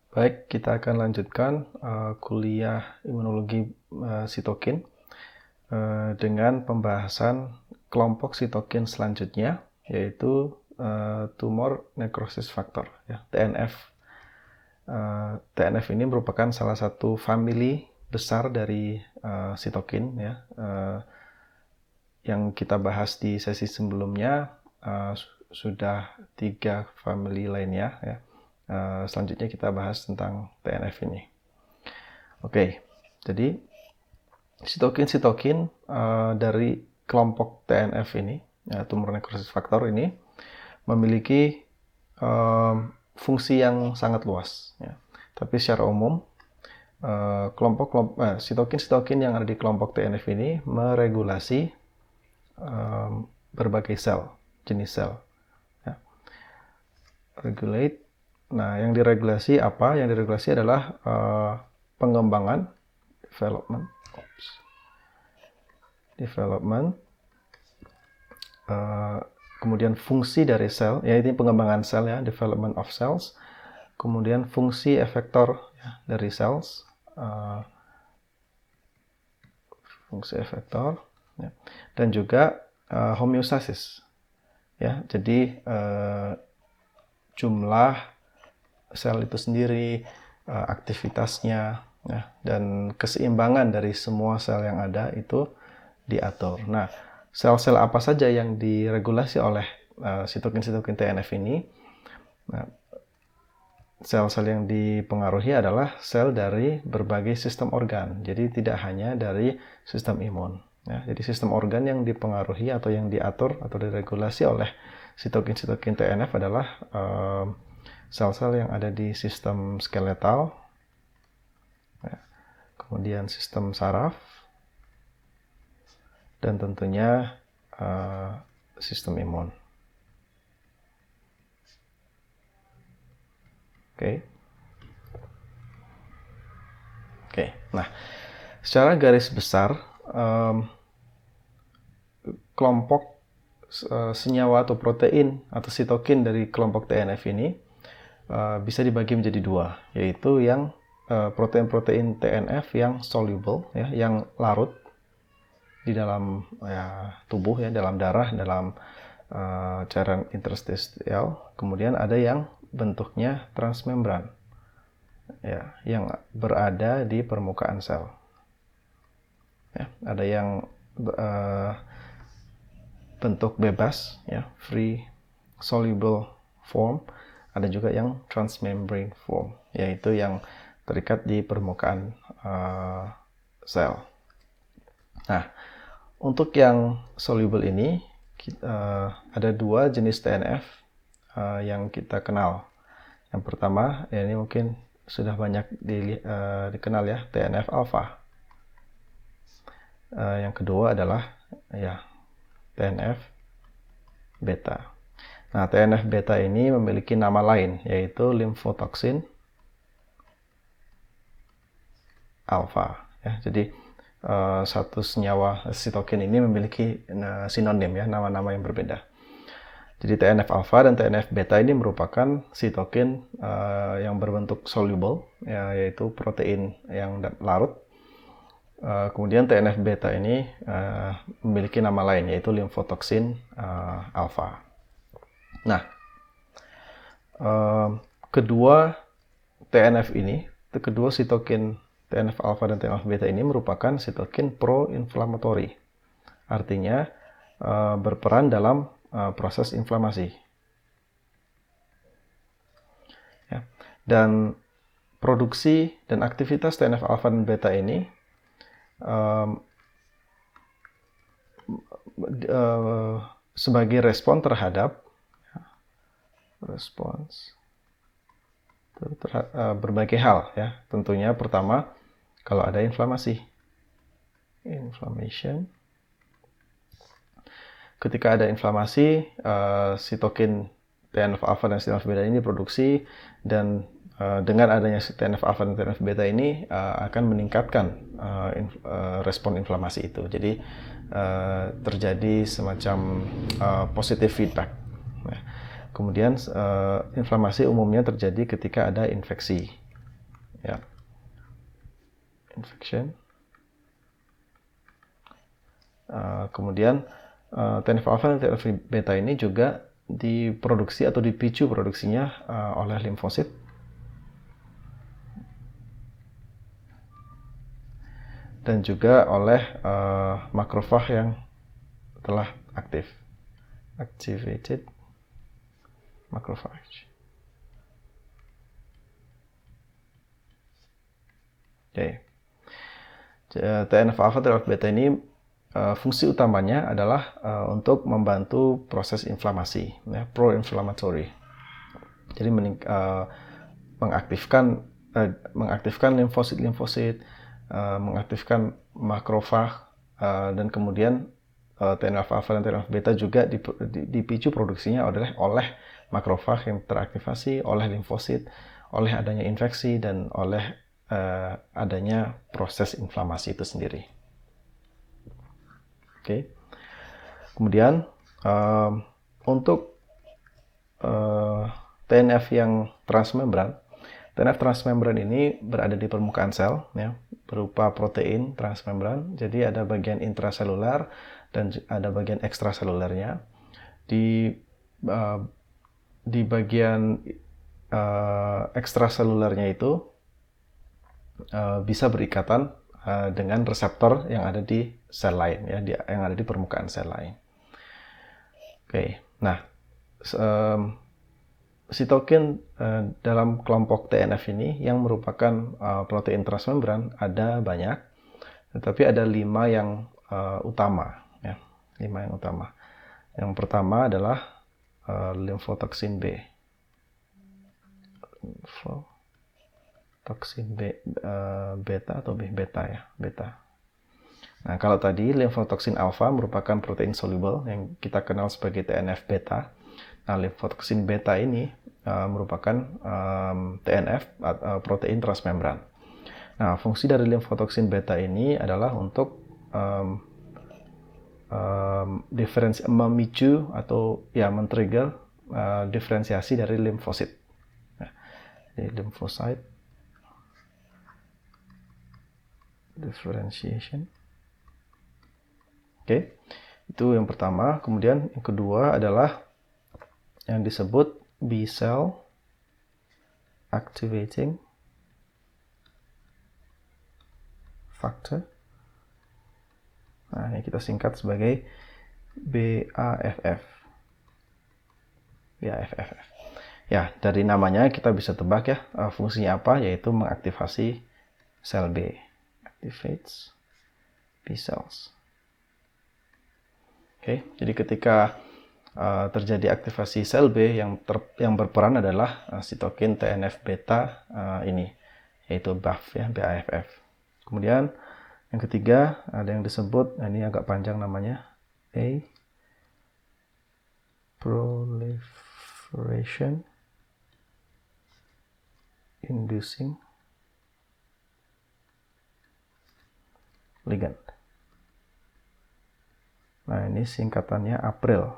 Baik, kita akan lanjutkan kuliah imunologi sitokin dengan pembahasan kelompok sitokin selanjutnya, yaitu tumor necrosis factor, ya, TNF. TNF ini merupakan salah satu family besar dari sitokin, ya, yang kita bahas di sesi sebelumnya. Sudah 3 family lainnya, ya. Selanjutnya kita bahas tentang TNF ini. Oke, jadi sitokin dari kelompok TNF ini, ya, tumor necrosis factor ini, memiliki fungsi yang sangat luas. Ya. Tapi secara umum, sitokin yang ada di kelompok TNF ini meregulasi berbagai sel, jenis sel. Ya. Regulate. Nah, yang diregulasi apa? Yang diregulasi adalah pengembangan, development, kemudian fungsi dari sel, yaitu pengembangan sel, ya, development of cells, kemudian fungsi efektor, ya, dari cells, fungsi efektor, ya, dan juga homeostasis, ya, jadi jumlah sel itu sendiri, aktivitasnya, ya, dan keseimbangan dari semua sel yang ada itu diatur. Nah, sel-sel apa saja yang diregulasi oleh sitokin TNF ini? Nah, sel-sel yang dipengaruhi adalah sel dari berbagai sistem organ. Jadi tidak hanya dari sistem imun. Ya, jadi sistem organ yang dipengaruhi atau yang diatur atau diregulasi oleh sitokin TNF adalah sel-sel yang ada di sistem skeletal, ya, kemudian sistem saraf, dan tentunya sistem imun. Oke. Nah, secara garis besar, kelompok senyawa atau protein atau sitokin dari kelompok TNF ini bisa dibagi menjadi 2, yaitu yang protein-protein TNF yang soluble, ya, yang larut di dalam, ya, tubuh, ya, dalam darah, dalam cairan interstisial. Kemudian ada yang bentuknya transmembran, ya, yang berada di permukaan sel. Ya, ada yang bentuk bebas, ya, free soluble form. Ada juga yang transmembrane form, yaitu yang terikat di permukaan sel. Nah, untuk yang soluble ini ada 2 jenis TNF yang kita kenal. Yang pertama, ya, ini mungkin sudah banyak dikenal, ya, TNF alpha. Yang kedua adalah, ya, TNF beta. Nah, TNF beta ini memiliki nama lain, yaitu limfotoxin alpha. Ya, jadi satu senyawa sitokin ini memiliki sinonim, ya, nama-nama yang berbeda. Jadi TNF alpha dan TNF beta ini merupakan sitokin yang berbentuk soluble, ya, yaitu protein yang larut. Kemudian TNF beta ini memiliki nama lain, yaitu limfotoxin alpha. Nah, kedua TNF ini, kedua sitokin TNF alpha dan TNF beta ini merupakan sitokin pro-inflammatory. Artinya berperan dalam proses inflamasi. Ya. Dan produksi dan aktivitas TNF alpha dan beta ini sebagai respon terhadap berbagai hal, ya. Tentunya pertama, kalau ada inflamation. Ketika ada inflamasi, sitokin TNF alpha dan TNF beta ini produksi, dan dengan adanya TNF alpha dan TNF beta ini akan meningkatkan respon inflamasi itu. Jadi terjadi semacam positive feedback. Nah, kemudian inflamasi umumnya terjadi ketika ada infeksi. ya. Infection. Kemudian TNF alpha dan TNF beta ini juga diproduksi atau dipicu produksinya oleh limfosit dan juga oleh makrofag yang telah aktif, activated macrophage. Oke. TNF alpha TNF beta ini fungsi utamanya adalah untuk membantu proses inflamasi, ya, pro-inflammatory. Jadi mengaktifkan limfosit, mengaktifkan makrofag, dan kemudian TNF alpha dan TNF beta juga dipicu produksinya oleh makrofag yang teraktivasi, oleh limfosit, oleh adanya infeksi, dan oleh adanya proses inflamasi itu sendiri. Oke. Kemudian untuk TNF yang transmembran, TNF transmembran ini berada di permukaan sel, ya, berupa protein transmembran. Jadi ada bagian intraseluler dan ada bagian ekstraselulernya. Di bagian ekstraselulernya itu bisa berikatan dengan reseptor yang ada di sel lain, ya, yang ada di permukaan sel lain. Oke, nah sitokin dalam kelompok TNF ini yang merupakan protein transmembran ada banyak, tetapi ada 5 yang utama, ya, 5 yang utama. Yang pertama adalah limfotoksin B. Toksin beta atau beta, ya, beta. Nah, kalau tadi limfotoksin alfa merupakan protein soluble yang kita kenal sebagai TNF beta. Nah, limfotoksin beta ini merupakan TNF protein transmembran. Nah, fungsi dari limfotoksin beta ini adalah untuk memicu atau ya men-trigger diferensiasi dari limfosit. Nah, jadi lymphocyte differentiation. Oke, itu yang pertama. Kemudian yang kedua adalah yang disebut B cell activating factor. Nah, ini kita singkat sebagai BAFF. BAFF. Ya, dari namanya kita bisa tebak, ya, fungsinya apa, yaitu mengaktifasi sel B. Activates B cells. Oke, jadi ketika terjadi aktivasi sel B yang berperan adalah sitokin TNF beta ini, yaitu BAFF, ya, BAFF. Kemudian yang ketiga ada yang disebut, ini agak panjang namanya, A proliferation inducing ligand. Nah, ini singkatannya APRIL.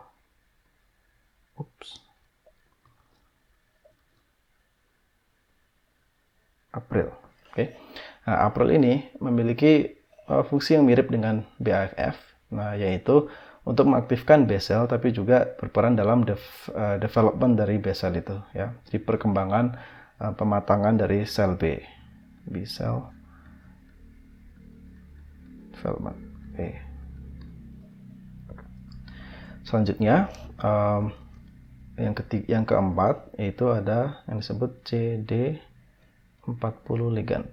APRIL. Oke. Nah, APRIL ini memiliki fungsi yang mirip dengan BAFF, nah, yaitu untuk mengaktifkan B cell, tapi juga berperan dalam development dari B cell itu, ya, di perkembangan pematangan dari sel B, B cell development. Oke. Selanjutnya yang keempat yaitu ada yang disebut CD40 ligand,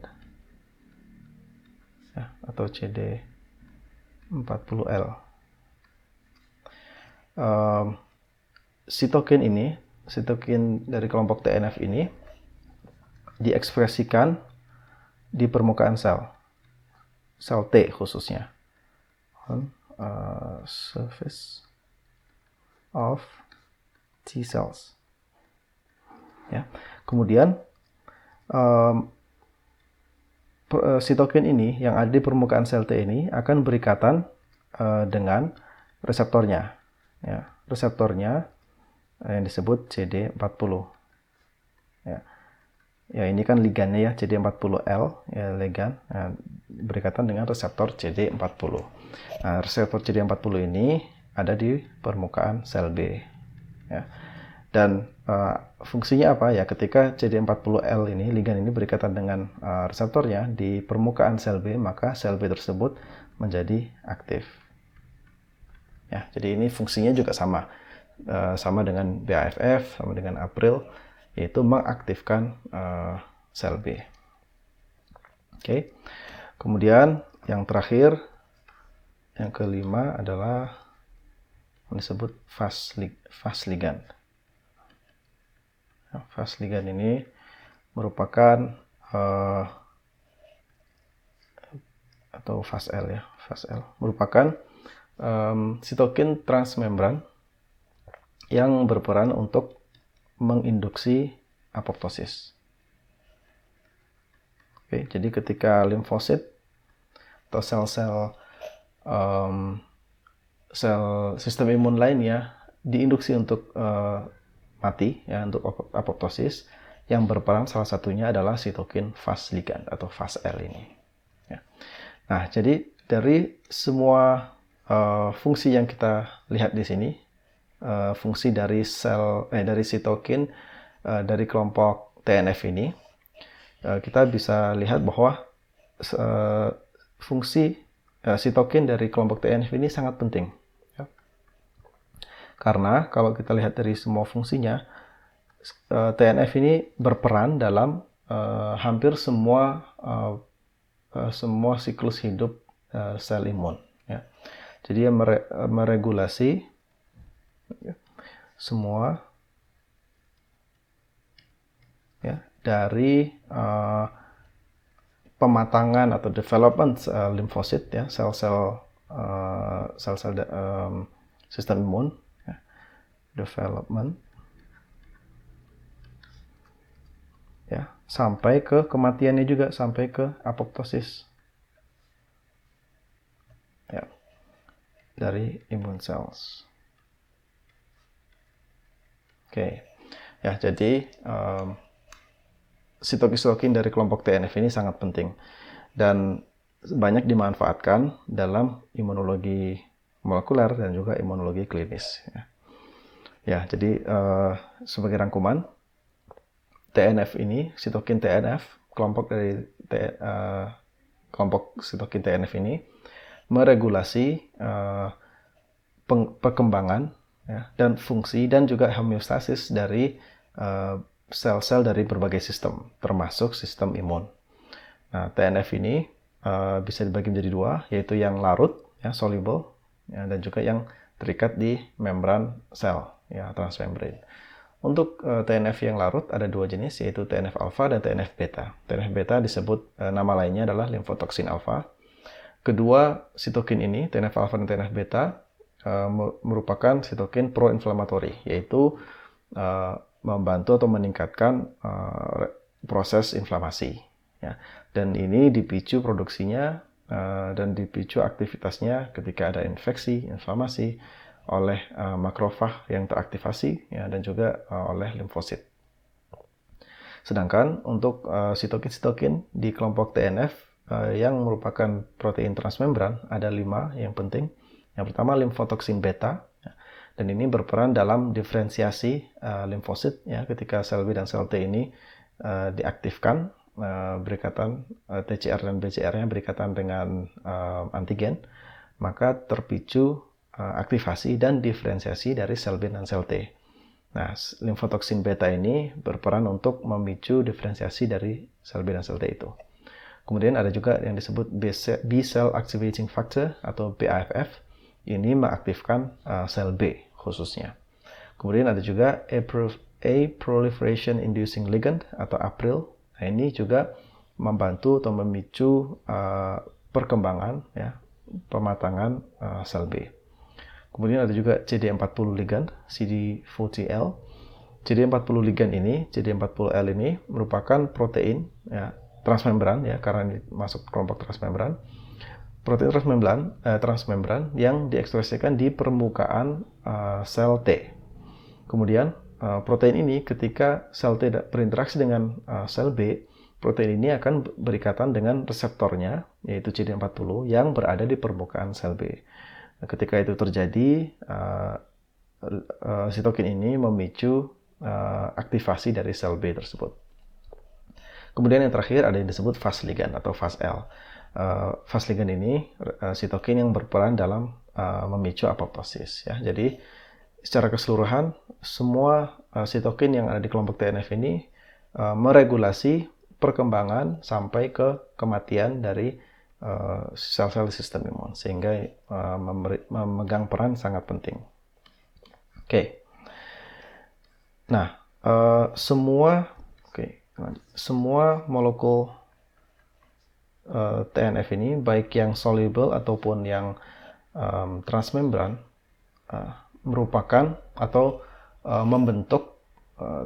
ya, atau CD40L. Sitokin dari kelompok TNF ini diekspresikan di permukaan sel T khususnya, on surface of T cells. Ya. Kemudian sitokin ini yang ada di permukaan sel T ini akan berikatan dengan reseptornya, ya, reseptornya yang disebut CD40. Ya. Ya, ini kan ligannya ya, CD40L, ya ligan, berikatan dengan reseptor CD40. Nah, reseptor CD40 ini ada di permukaan sel B. Ya. Dan fungsinya apa ya? Ketika CD40L ini, ligan ini berikatan dengan reseptornya di permukaan sel B, maka sel B tersebut menjadi aktif. Ya, jadi ini fungsinya juga sama. Sama dengan BAFF, sama dengan April, yaitu mengaktifkan sel B. Oke. Kemudian yang terakhir, yang kelima adalah yang disebut fast ligand. Fast ligand ini merupakan atau fast L ya, fast L merupakan sitokin transmembran yang berperan untuk menginduksi apoptosis. Oke, jadi ketika limfosit atau sel-sel sel sistem imun lainnya diinduksi untuk mati, ya, untuk apoptosis, yang berperan salah satunya adalah sitokin fast ligand atau fast L ini. Ya. Nah, jadi dari semua fungsi yang kita lihat di sini, fungsi dari dari sitokin dari kelompok TNF ini, kita bisa lihat bahwa fungsi sitokin dari kelompok TNF ini sangat penting. Ya. Karena kalau kita lihat dari semua fungsinya, TNF ini berperan dalam hampir semua siklus hidup sel imun. Ya. Jadi dia meregulasi semua ya, dari pematangan atau development limfosit, ya, sel-sel sistem imun, ya, development, ya, sampai ke kematiannya juga, sampai ke apoptosis, ya, dari imun cells. Oke, ya, jadi sitokin dari kelompok TNF ini sangat penting dan banyak dimanfaatkan dalam imunologi molekuler dan juga imunologi klinis. Ya, jadi sebagai rangkuman, TNF ini, sitokin TNF, kelompok sitokin TNF ini meregulasi perkembangan, ya, dan fungsi dan juga homeostasis dari sel-sel dari berbagai sistem, termasuk sistem imun. Nah, TNF ini bisa dibagi menjadi dua, yaitu yang larut, ya, soluble, ya, dan juga yang terikat di membran sel, ya, transmembran. Untuk TNF yang larut ada dua jenis, yaitu TNF alfa dan TNF beta. TNF beta disebut nama lainnya adalah limfotoksin alfa. Kedua sitokin ini, TNF alfa dan TNF beta, merupakan sitokin pro-inflamatory, yaitu membantu atau meningkatkan proses inflamasi. Ya. Dan ini dipicu produksinya dan dipicu aktivitasnya ketika ada infeksi, inflamasi oleh makrofag yang teraktivasi, ya, dan juga oleh limfosit. Sedangkan untuk sitokin-sitokin di kelompok TNF yang merupakan protein transmembran ada 5 yang penting. Yang pertama limfotoksin beta, ya, dan ini berperan dalam diferensiasi limfosit, ya, ketika sel B dan sel T ini diaktifkan, berikatan TCR dan BCR-nya berikatan dengan antigen, maka terpicu aktivasi dan diferensiasi dari sel B dan sel T. Nah, limfotoksin beta ini berperan untuk memicu diferensiasi dari sel B dan sel T itu. Kemudian ada juga yang disebut B-cell activating factor atau BAFF. Ini mengaktifkan sel B khususnya. Kemudian ada juga A proliferation inducing ligand atau APRIL. Nah, ini juga membantu atau memicu perkembangan, ya, pematangan sel B. Kemudian ada juga CD40 ligand, CD40L. CD40 ligand ini, CD40L ini merupakan protein, ya, transmembran, ya, karena ini masuk kelompok transmembran. Protein transmembran yang diekspresikan di permukaan sel T. Kemudian protein ini ketika sel T berinteraksi dengan sel B, protein ini akan berikatan dengan reseptornya, yaitu CD40, yang berada di permukaan sel B. Nah, ketika itu terjadi, sitokin ini memicu aktivasi dari sel B tersebut. Kemudian yang terakhir ada yang disebut fast ligand atau fast L. Fast ligand ini sitokin yang berperan dalam memicu apoptosis. Ya. Jadi secara keseluruhan, semua sitokin yang ada di kelompok TNF ini meregulasi perkembangan sampai ke kematian dari sel-sel sistem imun, sehingga memegang peran sangat penting. Oke. Nah, semua molekul TNF ini, baik yang soluble ataupun yang transmembran, merupakan atau membentuk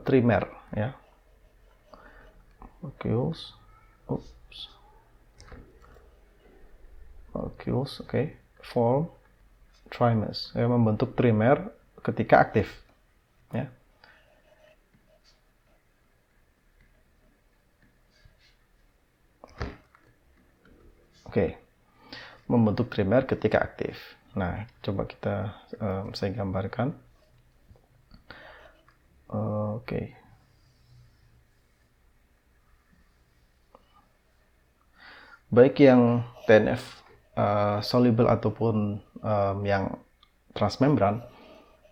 trimer, ya. Molecules, form trimers, membentuk trimer ketika aktif, ya. Membentuk trimer ketika aktif. Nah, coba saya gambarkan. Baik yang TNF soluble ataupun yang transmembran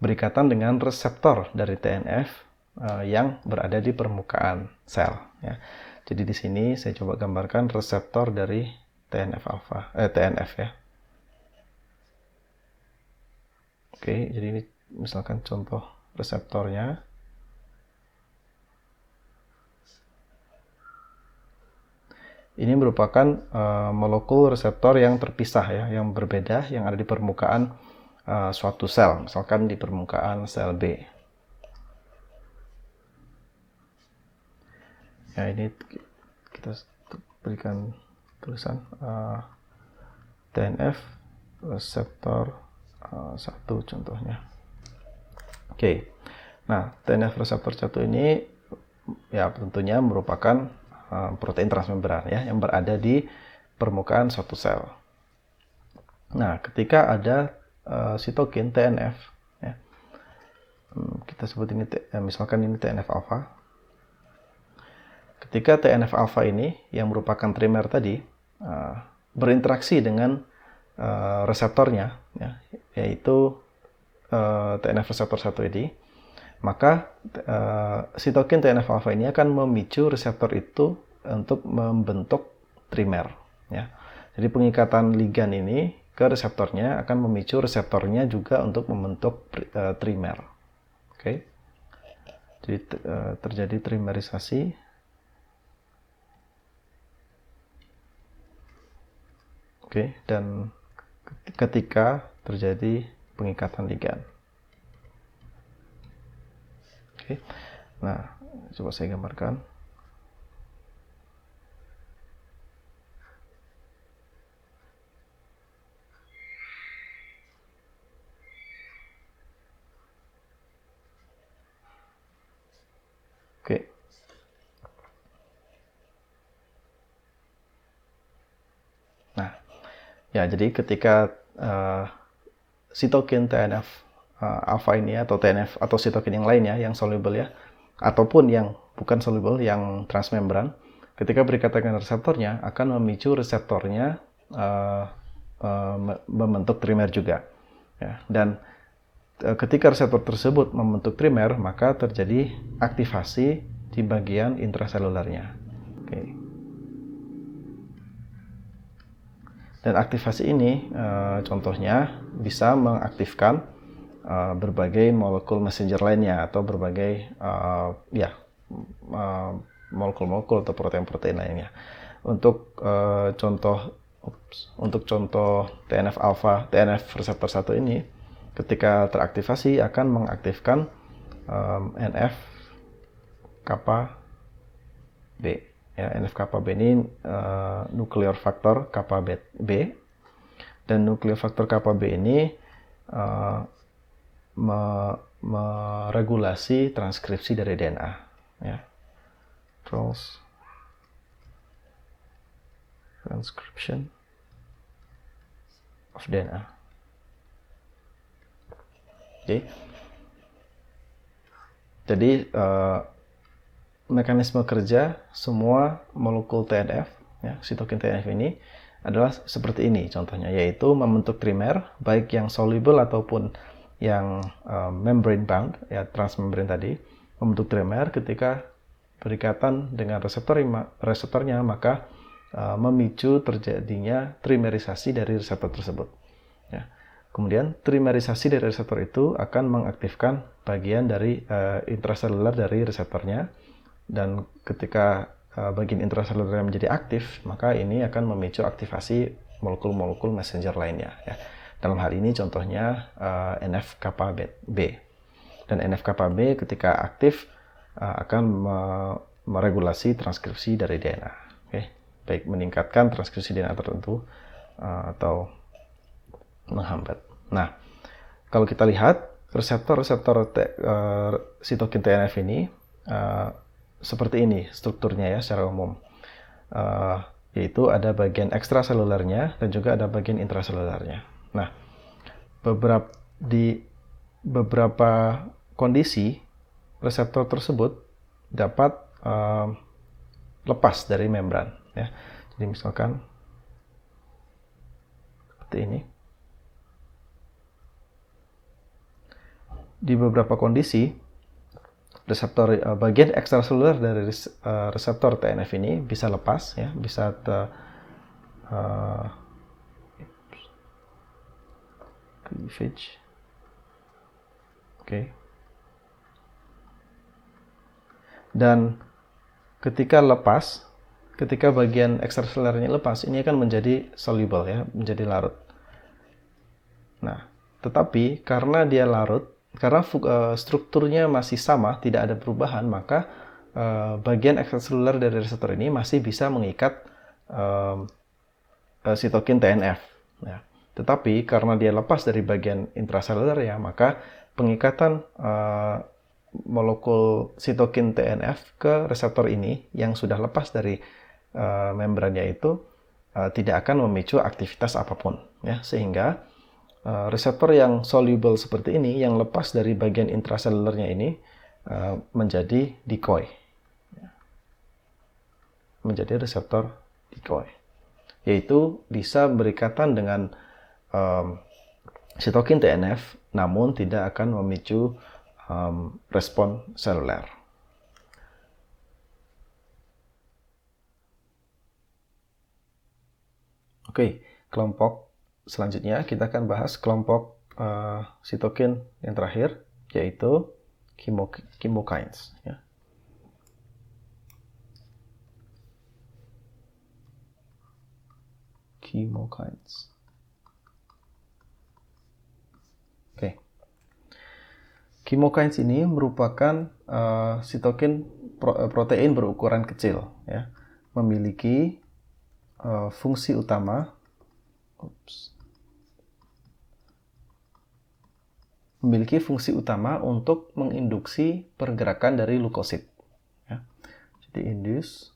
berikatan dengan reseptor dari TNF yang berada di permukaan sel. Ya. Jadi di sini saya coba gambarkan reseptor dari TNF ya. Jadi ini misalkan contoh reseptornya. Ini merupakan molekul reseptor yang terpisah ya, yang berbeda, yang ada di permukaan suatu sel, misalkan di permukaan sel B. Ya, ini kita berikan tulisan TNF reseptor 1 contohnya. Nah, TNF reseptor 1 ini ya tentunya merupakan protein transmembran ya, yang berada di permukaan suatu sel. Nah, ketika ada sitokin TNF, ya, kita sebut ini misalkan ini TNF alfa. Ketika TNF alfa ini yang merupakan trimer tadi berinteraksi dengan reseptornya, ya, yaitu TNF reseptor 1 ini, maka sitokin TNF alfa ini akan memicu reseptor itu untuk membentuk trimer. Ya. Jadi pengikatan ligand ini ke reseptornya akan memicu reseptornya juga untuk membentuk trimer. Jadi terjadi trimerisasi. Dan ketika terjadi pengikatan ligand. Nah, coba saya gambarkan. Nah, ya jadi ketika sitokin TNF alfa ini atau TNF atau sitokin yang lainnya yang soluble ya, ataupun yang bukan soluble yang transmembran, ketika berikatan dengan reseptornya akan memicu reseptornya membentuk trimer juga. Ya, dan ketika reseptor tersebut membentuk trimer, maka terjadi aktivasi di bagian intraselulernya. Dan aktivasi ini contohnya bisa mengaktifkan berbagai molekul messenger lainnya atau berbagai molekul-molekul atau protein-protein lainnya. Untuk contoh TNF alfa, TNF reseptor 1 ini ketika teraktivasi akan mengaktifkan NF kappa B. Ya, NF kappa B ini nuklear faktor kappa B, dan nuklear faktor kappa B ini meregulasi transkripsi dari DNA, ya. Transcription of DNA. Oke. Jadi mekanisme kerja semua molekul TNF, ya, sitokin TNF ini adalah seperti ini contohnya, yaitu membentuk trimer, baik yang soluble ataupun yang membrane bound, ya, transmembrane tadi, membentuk trimer ketika berikatan dengan reseptornya, maka memicu terjadinya trimerisasi dari reseptor tersebut. Ya. Kemudian trimerisasi dari reseptor itu akan mengaktifkan bagian dari intraseluler dari reseptornya, dan ketika bagian intraseluler menjadi aktif, maka ini akan memicu aktivasi molekul-molekul messenger lainnya. Ya. Dalam hal ini contohnya NF-kappa-B. Dan NF-kappa-B ketika aktif akan meregulasi transkripsi dari DNA. Okay. Baik meningkatkan transkripsi DNA tertentu atau menghambat. Nah, kalau kita lihat reseptor-reseptor sitokin TNF ini seperti ini strukturnya, ya, secara umum, yaitu ada bagian ekstraselulernya dan juga ada bagian intraselulernya. Nah, di beberapa kondisi reseptor tersebut dapat lepas dari membran, ya. Jadi misalkan seperti ini. Di beberapa kondisi reseptor bagian ekstraseluler dari reseptor TNF ini bisa lepas, ya, bisa cleavage. Oke. Dan ketika bagian ekstraselulernya lepas, ini akan menjadi soluble, ya, menjadi larut. Nah, tetapi karena dia larut, karena strukturnya masih sama, tidak ada perubahan, maka bagian ekstraseluler dari reseptor ini masih bisa mengikat sitokin TNF. Ya. Tetapi karena dia lepas dari bagian intraseluler, ya, maka pengikatan molekul sitokin TNF ke reseptor ini yang sudah lepas dari membrannya itu tidak akan memicu aktivitas apapun, ya, sehingga reseptor yang soluble seperti ini, yang lepas dari bagian intraselulernya ini, menjadi decoy, menjadi reseptor decoy, yaitu bisa berikatan dengan sitokin TNF, namun tidak akan memicu respon seluler. Oke, kelompok selanjutnya kita akan bahas kelompok sitokin yang terakhir, yaitu chemokines, ya. Chemokines. Oke. Chemokines ini merupakan sitokin protein berukuran kecil, ya, memiliki fungsi utama untuk menginduksi pergerakan dari leukosit, ya. Jadi induce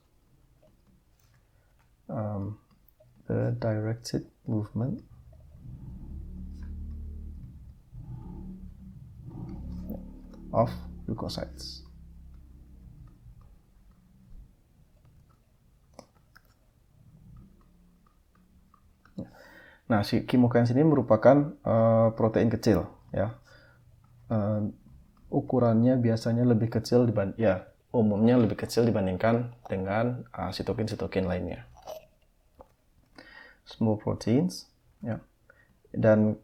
the directed movement of leukocytes. Nah, si chemokines ini merupakan protein kecil, ya. Ukurannya biasanya lebih kecil umumnya lebih kecil dibandingkan dengan sitokin-sitokin lainnya. Small proteins, ya. Dan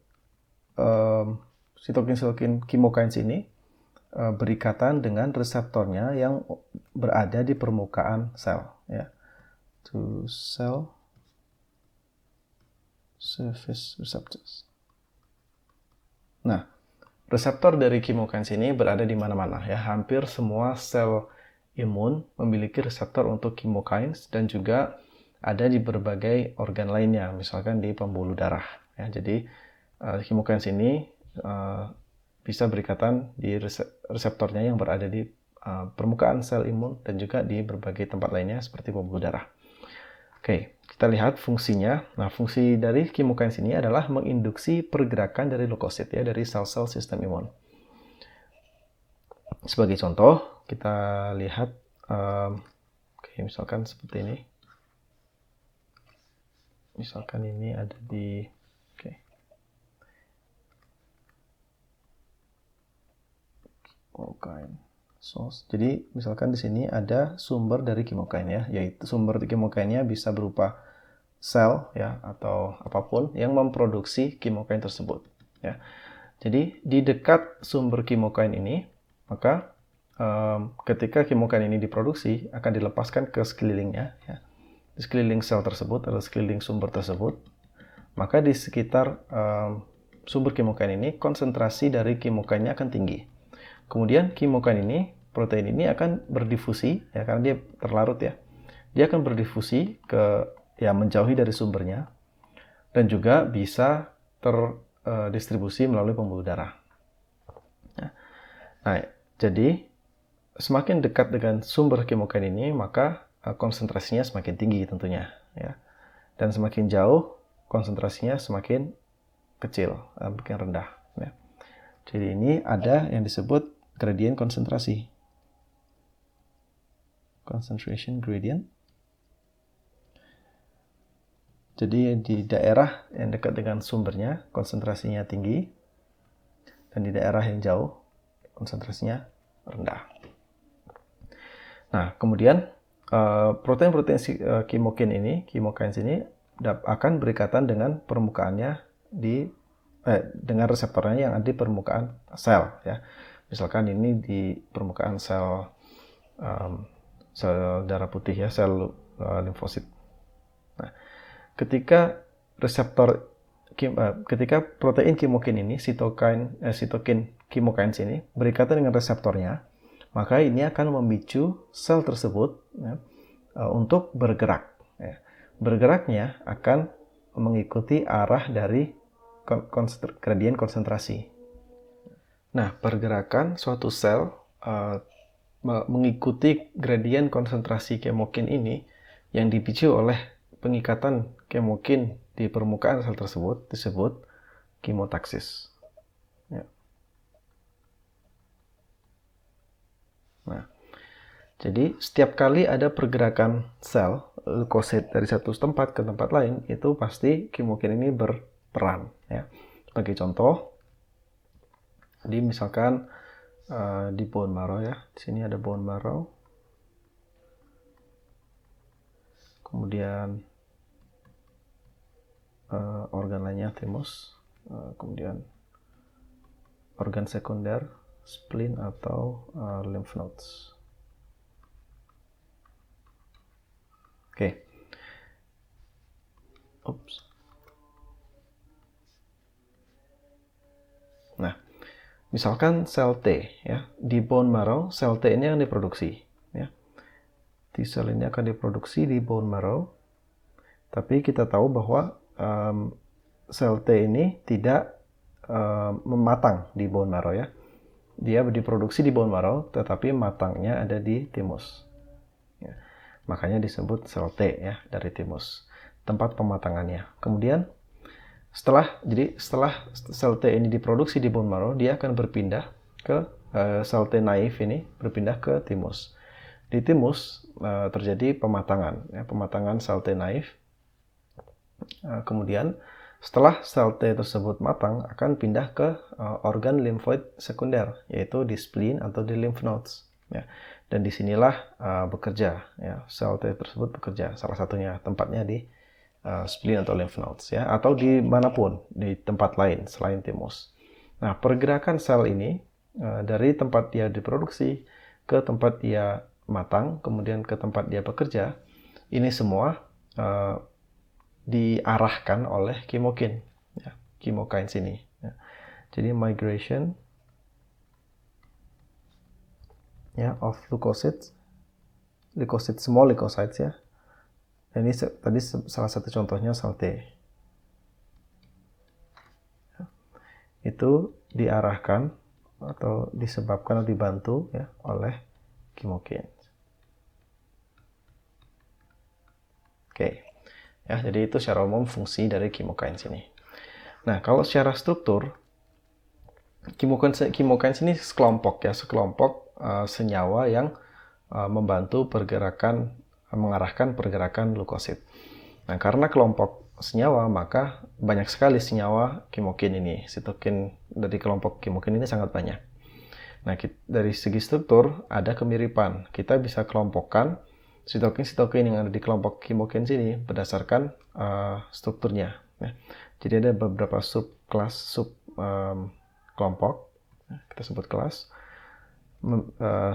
sitokin-sitokin chemokines ini berikatan dengan reseptornya yang berada di permukaan sel, ya. To cell surface receptors. Nah, reseptor dari chemokines ini berada di mana-mana, ya. Hampir semua sel imun memiliki reseptor untuk chemokines dan juga ada di berbagai organ lainnya, misalkan di pembuluh darah, ya. Jadi chemokines ini bisa berikatan di reseptornya yang berada di permukaan sel imun dan juga di berbagai tempat lainnya seperti pembuluh darah. Oke, kita lihat fungsinya. Nah, fungsi dari chemokines ini adalah menginduksi pergerakan dari leukosit ya, dari sel-sel sistem imun. Sebagai contoh, kita lihat oke, misalkan seperti ini. Misalkan ini ada di chemokine source. Jadi misalkan di sini ada sumber dari chemokine ya, yaitu sumber chemokine-nya bisa berupa sel ya atau apapun yang memproduksi chemokine tersebut ya. Jadi di dekat sumber chemokine ini, maka ketika chemokine ini diproduksi akan dilepaskan ke sekelilingnya ya. Di sekeliling sel tersebut atau sekeliling sumber tersebut, maka di sekitar sumber chemokine ini konsentrasi dari chemokine-nya akan tinggi. Kemudian chemokine ini, protein ini akan berdifusi ya, karena dia terlarut ya. Dia akan berdifusi ke ya menjauhi dari sumbernya dan juga bisa terdistribusi melalui pembuluh darah. Nah, jadi semakin dekat dengan sumber chemokine ini, maka konsentrasinya semakin tinggi tentunya ya. Dan semakin jauh konsentrasinya semakin kecil, semakin rendah ya. Jadi ini ada yang disebut gradient konsentrasi. Concentration gradient. Jadi di daerah yang dekat dengan sumbernya konsentrasinya tinggi dan di daerah yang jauh konsentrasinya rendah. Nah, kemudian protein-protein chemokines ini akan berikatan dengan permukaannya dengan reseptornya yang ada di permukaan sel ya. Misalkan ini di permukaan sel darah putih ya, sel limfosit. Nah, ketika protein chemokine ini, sitokin chemokines ini berikatan dengan reseptornya, maka ini akan memicu sel tersebut ya, untuk bergerak. Ya. Bergeraknya akan mengikuti arah dari gradien konsentrasi. Nah, pergerakan suatu sel mengikuti gradien konsentrasi chemokine ini yang dipicu oleh pengikatan chemokine di permukaan sel tersebut disebut kemotaksis. Ya. Nah, jadi setiap kali ada pergerakan sel leukosit dari satu tempat ke tempat lain, itu pasti chemokine ini berperan. Ya. Sebagai contoh, jadi misalkan di bone marrow ya, di sini ada bone marrow, kemudian organ lainnya thymus, kemudian organ sekunder spleen atau lymph nodes. Oke. Oops. Nah, misalkan sel T ya, di bone marrow sel T ini yang diproduksi ya. T-sel ini akan diproduksi di bone marrow. Tapi kita tahu bahwa sel T ini tidak mematang di bone marrow ya. Dia diproduksi di bone marrow, tetapi matangnya ada di thymus. Ya. Makanya disebut sel T ya, dari thymus. Tempat pematangannya. Kemudian setelah sel T ini diproduksi di bone marrow, dia akan berpindah ke sel T naif ini berpindah ke thymus. Di thymus terjadi pematangan, ya, pematangan sel T naif. Kemudian setelah sel T tersebut matang, akan pindah ke organ limfoid sekunder, yaitu di spleen atau di lymph nodes. Ya. Dan disinilah bekerja, ya, sel T tersebut bekerja. Salah satunya tempatnya di spleen atau lymph nodes ya, atau di manapun di tempat lain selain thymus. Nah, pergerakan sel ini dari tempat dia diproduksi ke tempat dia matang, kemudian ke tempat dia bekerja, ini semua diarahkan oleh chemokine, ya, chemokines ini. Ya. Jadi migration ya of leukocytes, small leukocytes ya. Ini tadi salah satu contohnya sel T. Itu diarahkan atau disebabkan atau dibantu ya oleh chemokines. Oke. Ya, jadi itu secara umum fungsi dari chemokines ini. Nah, kalau secara struktur, chemokines ini sekelompok senyawa yang membantu mengarahkan pergerakan leukosit. Nah, karena kelompok senyawa, maka banyak sekali senyawa kemokin ini. Sitokin dari kelompok kemokin ini sangat banyak. Nah, dari segi struktur ada kemiripan. Kita bisa kelompokkan sitokin yang ada di kelompok kemokin sini berdasarkan strukturnya. Ya. Jadi ada beberapa subkelas kelompok, kita sebut kelas.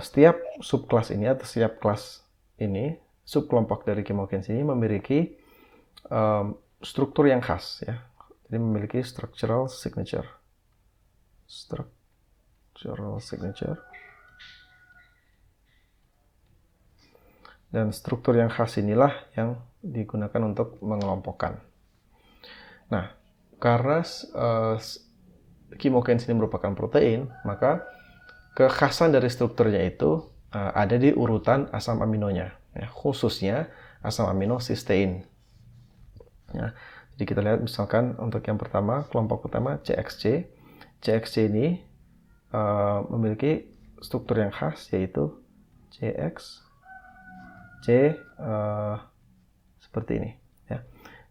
Setiap subkelas ini atau setiap kelas ini, subkelompok dari chemokines ini memiliki struktur yang khas ya. Jadi memiliki structural signature. Dan struktur yang khas inilah yang digunakan untuk mengelompokkan. Nah, karena chemokines ini merupakan protein, maka kekhasan dari strukturnya itu ada di urutan asam aminonya, ya, khususnya asam amino sistein. Ya, jadi kita lihat misalkan untuk yang pertama, kelompok pertama CXC. CXC ini memiliki struktur yang khas yaitu CXC seperti ini. Ya.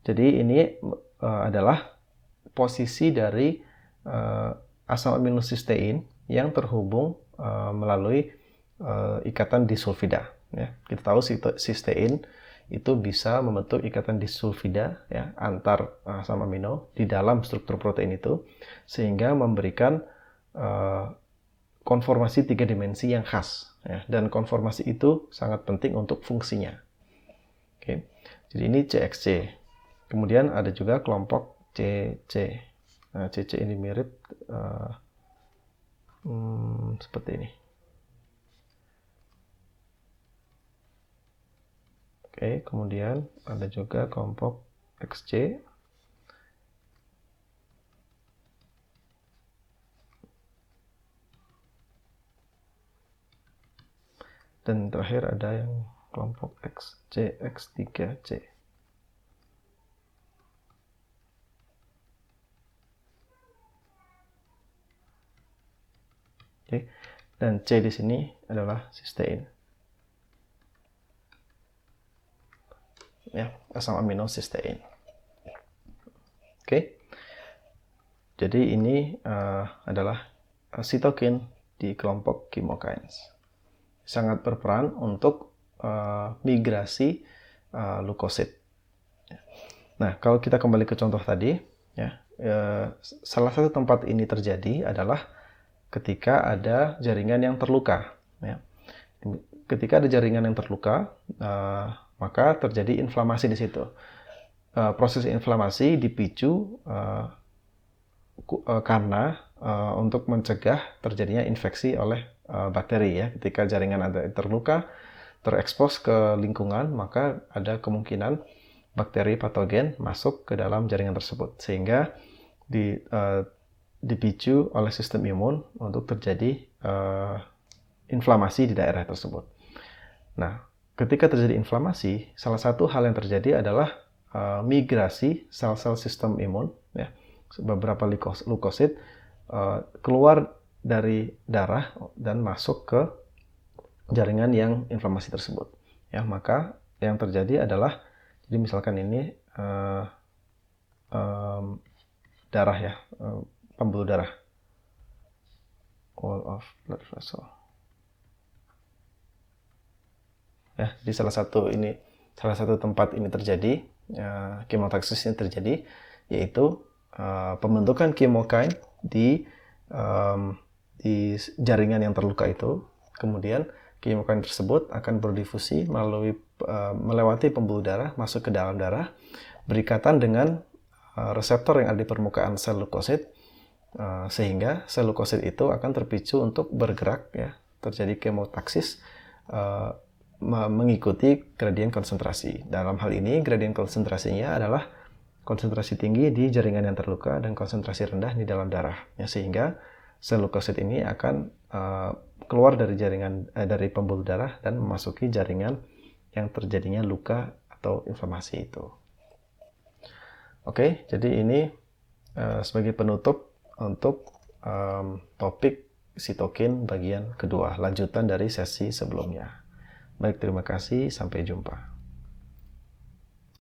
Jadi ini adalah posisi dari asam amino sistein yang terhubung melalui ikatan disulfida. Ya. Kita tahu sistein itu bisa membentuk ikatan disulfida ya, antar asam amino di dalam struktur protein itu, sehingga memberikan konformasi 3 dimensi yang khas. Ya. Dan konformasi itu sangat penting untuk fungsinya. Oke. Jadi ini CXC. Kemudian ada juga kelompok CC. Nah, CC ini mirip seperti ini. Oke, kemudian ada juga kelompok XC. Dan terakhir ada yang kelompok XC, X3C. Oke, dan C di sini adalah sistein. Ya, asam amino sistein. Oke. Jadi ini adalah sitokin di kelompok chemokines. Sangat berperan untuk migrasi leukosit. Nah, kalau kita kembali ke contoh tadi, ya, salah satu tempat ini terjadi adalah ketika ada jaringan yang terluka. Ya. Ketika ada jaringan yang terluka, maka terjadi inflamasi di situ. Proses inflamasi dipicu karena untuk mencegah terjadinya infeksi oleh bakteri ya. Ketika jaringan ada terluka, terekspos ke lingkungan, maka ada kemungkinan bakteri patogen masuk ke dalam jaringan tersebut, sehingga dipicu oleh sistem imun untuk terjadi inflamasi di daerah tersebut. Nah, ketika terjadi inflamasi, salah satu hal yang terjadi adalah migrasi sel-sel sistem imun, ya, beberapa leukosit keluar dari darah dan masuk ke jaringan yang inflamasi tersebut. Ya, maka yang terjadi adalah, jadi misalkan ini darah ya, pembuluh darah, wall of blood vessel. Ya, di salah satu tempat ini terjadi, chemotaxis ini terjadi, yaitu pembentukan chemokine di jaringan yang terluka itu. Kemudian chemokine tersebut akan berdifusi melewati pembuluh darah, masuk ke dalam darah, berikatan dengan reseptor yang ada di permukaan sel leukosit, sehingga sel leukosit itu akan terpicu untuk bergerak, ya, terjadi chemotaxis mengikuti gradien konsentrasi. Dalam hal ini gradien konsentrasinya adalah konsentrasi tinggi di jaringan yang terluka dan konsentrasi rendah di dalam darah, ya, sehingga sel leukosit ini akan keluar dari dari pembuluh darah dan memasuki jaringan yang terjadinya luka atau inflamasi itu. Oke, jadi ini sebagai penutup untuk topik sitokin bagian kedua, lanjutan dari sesi sebelumnya. Baik, terima kasih, sampai jumpa.